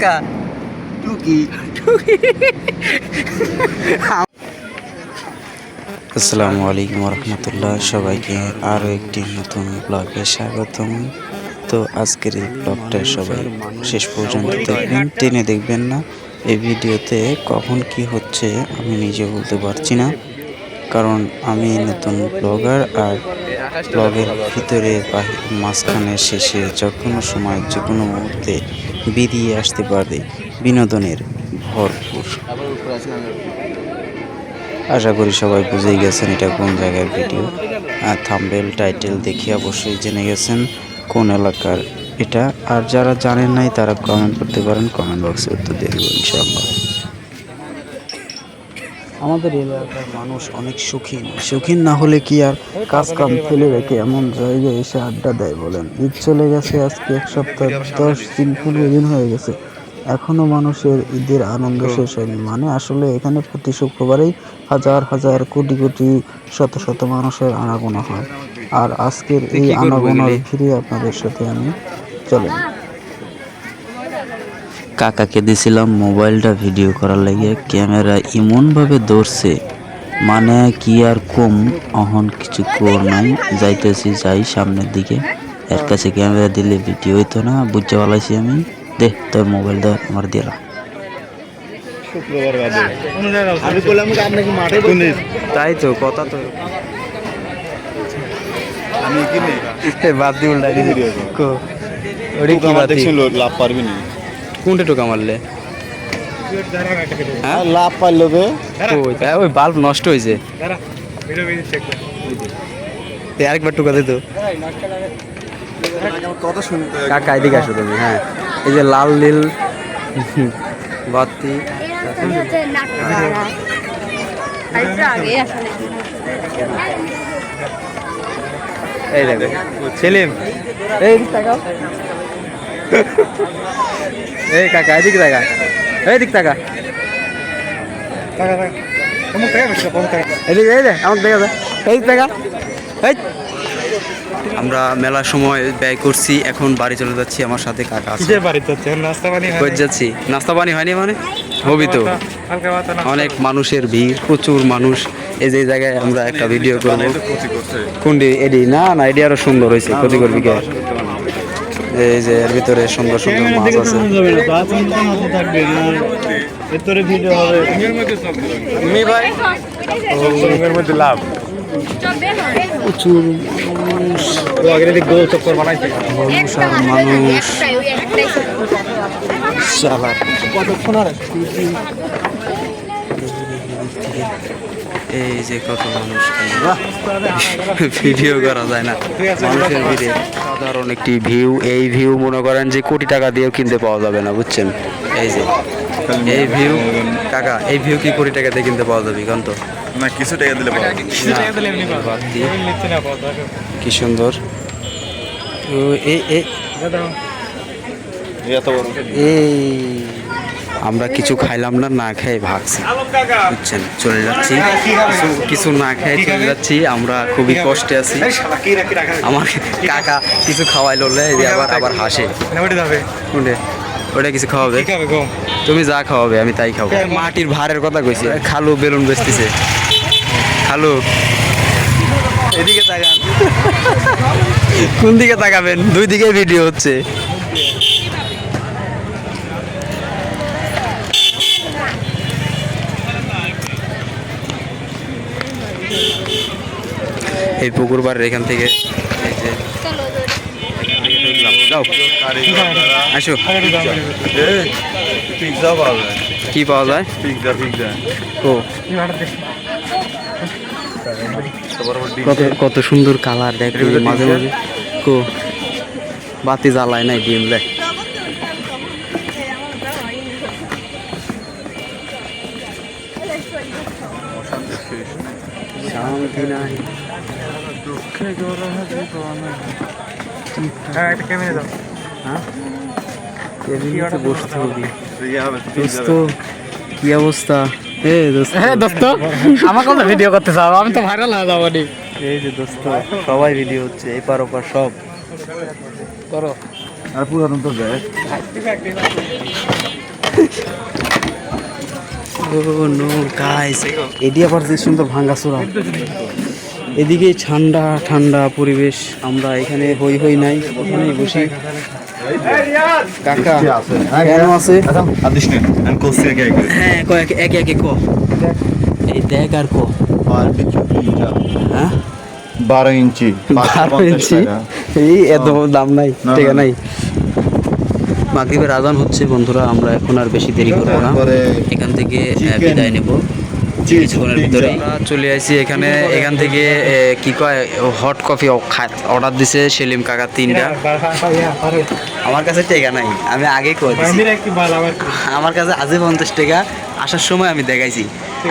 কাকা টুকি আসসালামু আলাইকুম রহমতুল্লাহ, সবাইকে আরও একটি নতুন ব্লগে স্বাগতম। তো আজকের এই ব্লগটা সবাই শেষ পর্যন্ত দেখবেন, টেনে দেখবেন না। এই ভিডিওতে কখন কি হচ্ছে আমি নিজে বলতে পারছি না, কারণ আমি নতুন ব্লগার। আর ব্লগের ভিতরে মাঝখানে শেষে যে কোনো সময় যে কোনো মুহূর্তে বেরিয়ে আসতে পারে বিনোদনের ভরপুর। আশা করি সবাই বুঝেই গেছেন এটা কোন জায়গার ভিডিও, আর থাম্বনেল টাইটেল দেখে অবশ্যই জেনে গেছেন কোন এলাকার এটা। আর যারা জানেন নাই তারা কমেন্ট করতে পারেন, কমেন্ট বক্সে উত্তর দিয়ে দেবো ইনশাআল্লাহ। আমাদের এলাকার মানুষ অনেক শৌখিন না হলে কি আর কাজ কাম ফেলে রেখে এমন জায়গায় এসে আড্ডা দেয় বলেন? ঈদ চলে গেছে আজকে 1 সপ্তাহ 10 দিন 15 দিন হয়ে গেছে, এখনো মানুষের ঈদের আনন্দ শেষ হয়নি। মানে আসলে এখানে প্রতি শুক্রবারেই হাজার হাজার কোটি কোটি শত শত মানুষের আনাগোনা হয়। আর আজকের এই আনাগোনার ভিড়ে আপনাদের সাথে আমি চলেন। কাকাকে দিছিলাম মোবাইলটা ভিডিও করার লাগে, ক্যামেরা এমনভাবে ধরছে মানে কি আর কম। অহন কিছু কর নাই, যাইতেছি যাই সামনের দিকে। এর কাছে ক্যামেরা দিলে ভিডিও হইতো না, বুঝতে পারলাইছি আমি। দে তোর মোবাইল ধর, আমার দিলাম। তাই তো কথা তো আমি কিনে বাদ দি উল্টাই লাভ পারবি না। কোনটা টোকা মারলে লাভ পাইলো বে ওই বাল্ব নষ্ট হয়েছে, আরেকবার টোকা দিত। কথা শুনতে কাকা এদিকে আসো তুমি। হ্যাঁ, এই যে লাল নীল বাতি, এই দেখো সেলিম, এই তাকাও, এই কাকা এদিকে তাকা, এই দিক তাকা, এদিকে এই দে আমাকে দেখা যায়, এই তাকা। আমরা মেলার সময় ব্যয় করছি, এখন বাড়ি চলে যাচ্ছি। আমার সাথে কাকা আছে। যাচ্ছি, নাস্তা পানি হয়নি মানে হবি তো। অনেক মানুষের ভিড়, প্রচুর মানুষ। এই যে জায়গায় আমরা একটা ভিডিও করবো। কোনটি এডি? না না, এডি আরো সুন্দর হয়েছে। ক্ষতি করবি কে? এই যে এর ভিতরে সুন্দর সুন্দর মাছ আছে। লাভ প্রচুর এই যে কত মানুষ, ভিডিও করা যায় না মানুষের ভিড়ে। সাধারণ একটি ভিউ, এই ভিউ মনে করেন যে কোটি টাকা দিয়েও কিনতে পাওয়া যাবে না, বুঝছেন? এই যে এই ভিউ কাকা, এই ভিউ কি কোটি টাকা দিয়ে কিনতে পাওয়া যাবে? কারণ তো না, কিছু টাকা দিলে পাওয়া কি সুন্দর। এই আমরা কিছু খাইলাম না, না খেয়ে ভাগছি, বুঝছেন? চলে যাচ্ছি, কিছু না খেয়ে চলে যাচ্ছি। আমরা খুবই কষ্টে আছি। আমার কাকা কিছু খাওয়াইলো, আবার আবার হাসে। ওটা কিছু খাওয়াবে? তুমি যা খাওয়াবে আমি তাই খাবো। মাটির ভারের কথা কইছি। খালু বেলুন বেচতেছে। খালু এদিকে তাকান। কোন দিকে তাকাবেন? দুই দিকে ভিডিও হচ্ছে। এই পুকুর পাড়ের এখান থেকে এই যে যাও, আসো। পিৎজা পাওয়া যায়। কি পাওয়া যায়? পিৎজা ও কত কত সুন্দর কালার, দেখ মাঝে মাঝে। কো বাতি জ্বালায় নাই, ডিম দেখ। শান্তি নাই। বসতে হবে। দোস্ত কি অবস্থা? দোস্ত আমার কথা ভিডিও করতে চাও? আমি তো ভাইরাল হয়ে যাবো। এই যে দোস্ত সবাই ভিডিও হচ্ছে, এপার ওপার সব করো। আর পুরাতন তো দেয় ও নো গাইস, এদি আবার যে সুন্দর ভাঙ্গাচোরা, এদিকে ঠান্ডা ঠান্ডা পরিবেশ। আমরা এখানে হই হই নাই, এখানে বসি। কাকা কেন আছে? আদিস না আমি কোসে আগে হ্যাঁ ক একে একে ক, এই দেখ আর ক। হ্যাঁ 12 ইঞ্চি 12 ইঞ্চি, এই এত দাম নাই, ঠিক নাই। মাগরিবের আজান হচ্ছে বন্ধুরা, আমরা এখন আর বেশি দেরি করবো না, এখান থেকে বিদায় নেব কিছুক্ষণের ভিতরে। চলে আসি এখানে, এখান থেকে কি কয় হট কফি অর্ডার দিছে সেলিম কাকা 3টা। আমার কাছে টেকা নাই, আমি আগে কই দিছি আমার কাছে আছে 50 টাকা, আসার সময় আমি দেখাইছি।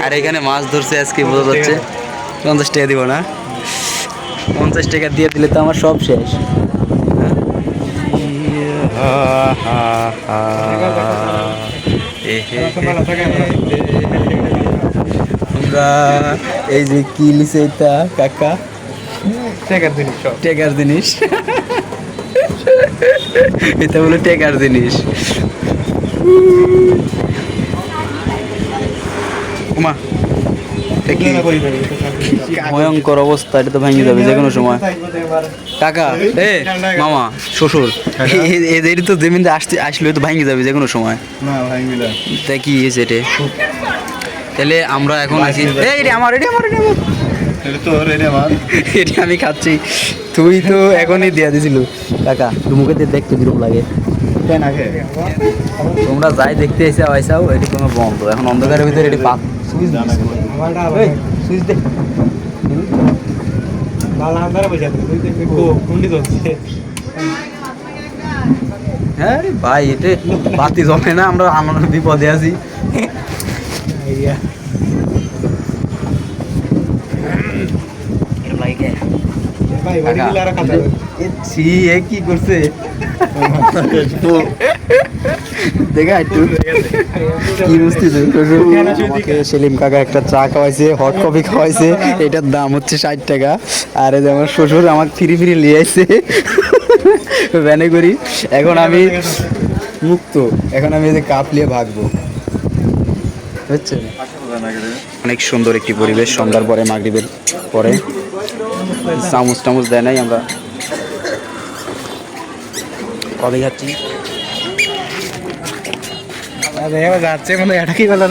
আর এখানে মাছ ধরছে আজকে, বোঝা যাচ্ছে 50 টাকা দিব না, 50 টাকা দিয়ে দিলে তো আমার সব শেষ। আমরা এই যে কি লিছে এটা কাকা, টেকার জিনিস এটা বলে টেকার জিনিস। মা ভয়ঙ্কর অবস্থা, এটা তো ভেঙে যাবে যে কোনো সময়। কাকা এ মামা শ্বশুর, এদের তো জমিন আসলে তো ভেঙে যাবে যে কোনো সময়। না ভাই মিলা তাই কি হয়েছে এটা? তাহলে আমরা এখন আছি, এটা আমার এটা তো রেডি আমার এটা আমি খাচ্ছি, তুই তো এখনই দেয়া দিছিল। কাকা মুখে দিয়ে দেখতে কিরকম লাগে? তাই না কে তোমরা যাই দেখতে এসে আইসাও, এটি কোনো বন্ধ, এখন অন্ধকারের ভিতরে এটি পাক সুইচ দে। হ্যাঁ রে ভাই, এটা বাতি জমে না, আমরা আমার বিপদে আছি। কি করছে দেখা একটু কি বুঝতেছে। আমাকে সেলিম কাকা একটা চা খাওয়াইছে, হট কফি খাওয়াইছে, এটার দাম হচ্ছে 60 টাকা। আর এই যে আমার শ্বশুর আমাকে ফ্রি ফ্রি নিয়ে আসছে ভ্যানে করি। এখন আমি মুক্ত, এখন আমি এই যে কাপ নিয়ে ভাগবো, বুঝছেন? অনেক সুন্দর একটি পরিবেশ সন্ধ্যার পরে, মাগরিবের পরে। চামচ টামচ দেয় নাই, আমরা কবে যাচ্ছি যাচ্ছে মানে এটা কি বলে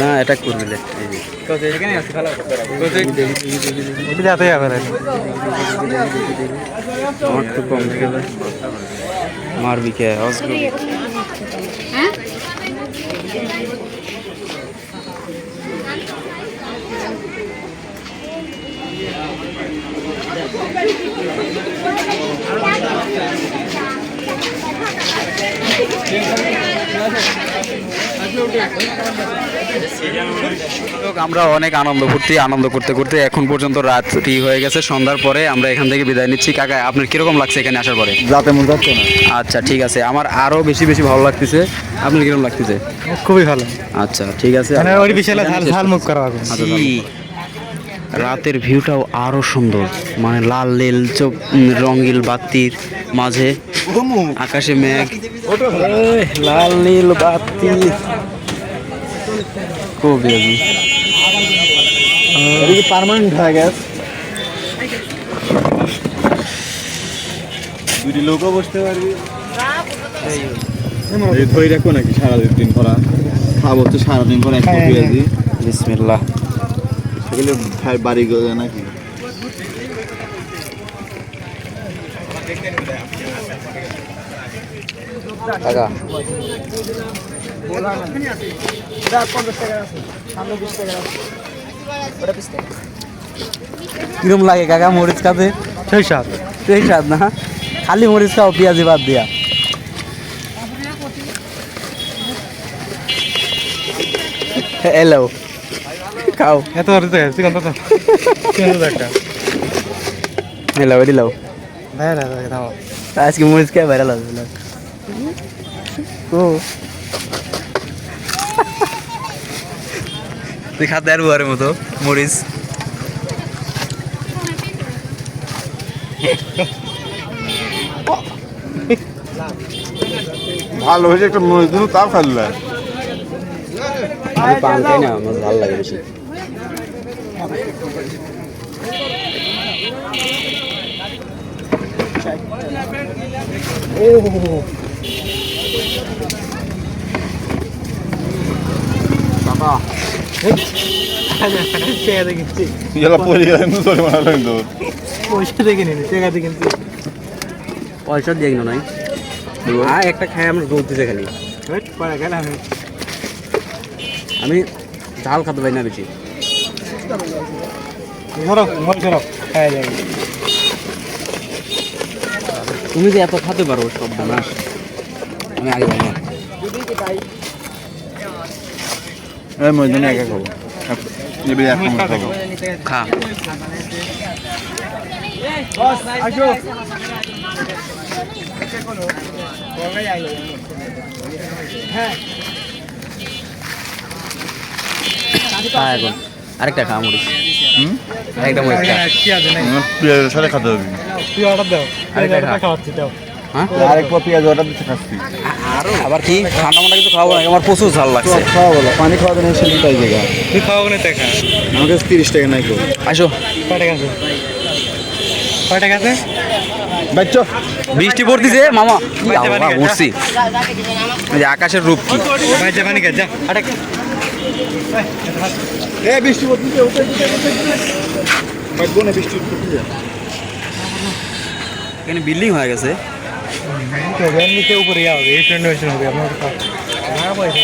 না, এটা করবি যাতে যাবে আমার তো কম গেলে মারবি কে আমরা অনেক আনন্দ করতে করতে এখন পর্যন্ত রাত্রি হয়ে গেছে, সন্ধ্যার পরে আমরা এখান থেকে বিদায় নিচ্ছি। কাকা আপনার কিরকম লাগছে এখানে আসার পরে? যাতে মন যাচ্ছে না। আচ্ছা ঠিক আছে, আমার আরো বেশি ভালো লাগতেছে। আপনার কিরকম লাগতেছে? খুবই ভালো। আচ্ছা ঠিক আছে, ওই বিশাল ঝালমুখ করা হবে। রাতের ভিউটাও আরো সুন্দর, মানে লাল নীল রঙিল বাতির মাঝে, আকাশে মেঘ, লাল নীল বাতি, খুবই পার্মানেন্ট হয়ে গেছে, দুটি লোকও বসতে পারবি। ধরে রাখো নাকি সারাদিন পরা খাবো তো, সারাদিন পরে এক কপি আছি। বিসমিল্লাহ। সেগুলো বাড়ি গেলে নাকি কাকা কিরম লাগে কাকা মরিচ খাতে? সেই স্বাদ না, খালি মরিচ খাও পেঁয়াজি বাদ দিয়া। এলো খাও, এত এলো দিলাও। আজকে মরিচ খেয়ে ভাইরাল হবে। তুই খাতে আর বুয়ারের মতো মরিচ। ভালো হয়েছে একটা মরিচ দিন তাও ফেললে আমি পান খাই না, আমার ভালো লাগে বেশি। ইয়ালা পড়ে গেলেন ধরে মারা কিন্তু পয়সা দেখে নিন টাকা দিয়ে কিনছি পয়সা দিয়ে কিনো নাই, একটা খাই আমরা জ্বলতেছে খালি। পরে গেলাম আমি ঝাল খাতে পারি না বেশি। ধরো মোবাইল ধরো খাই যাবে তুমি যে এত খাতে পারো সব বানাস, আমি আগে পারি না। এই মরিচ একা খাবো এবার এক খাবো খা। খা এখন আরেকটা খা মরিচ, আরেকটা মরিচ খা। কি আছে নাই পেঁয়াজের সাথে খাতে হবে তুই অর্ডার দাও আরেকটা খা। খাওয়াচ্ছি দাও হ্যাঁ আরেক পর পেঁয়াজ অর্ডার দিতে খাচ্ছি আবার কি ঠান্ডা মান্ডা কিছু খাবো না, আমার প্রচুর ঝাল লাগছে। খাওয়া বলো পানি খাওয়া দেন সেদিন তাই জায়গা তুই খাওয়াবো না টাকা আমার কাছে 30 টাকা নাই কেউ আসো। কয় টাকা আছে কয় টাকা আছে বাচ্চা বৃষ্টি পড়তিছে মামা, কি আবহাওয়া উঠছি, এই যে আকাশের রূপ কি। ভাই যা পানি খা যা আরে এ বৃষ্টি পড়তেছে ওটা না বৃষ্টি পড়তেছে এখানে বিল্ডিং হয়ে গেছে। তো ভ্যান নিচে উপরে যাওয়া হবে এই ট্রেন হবে আপনার না পয়সা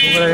উপরে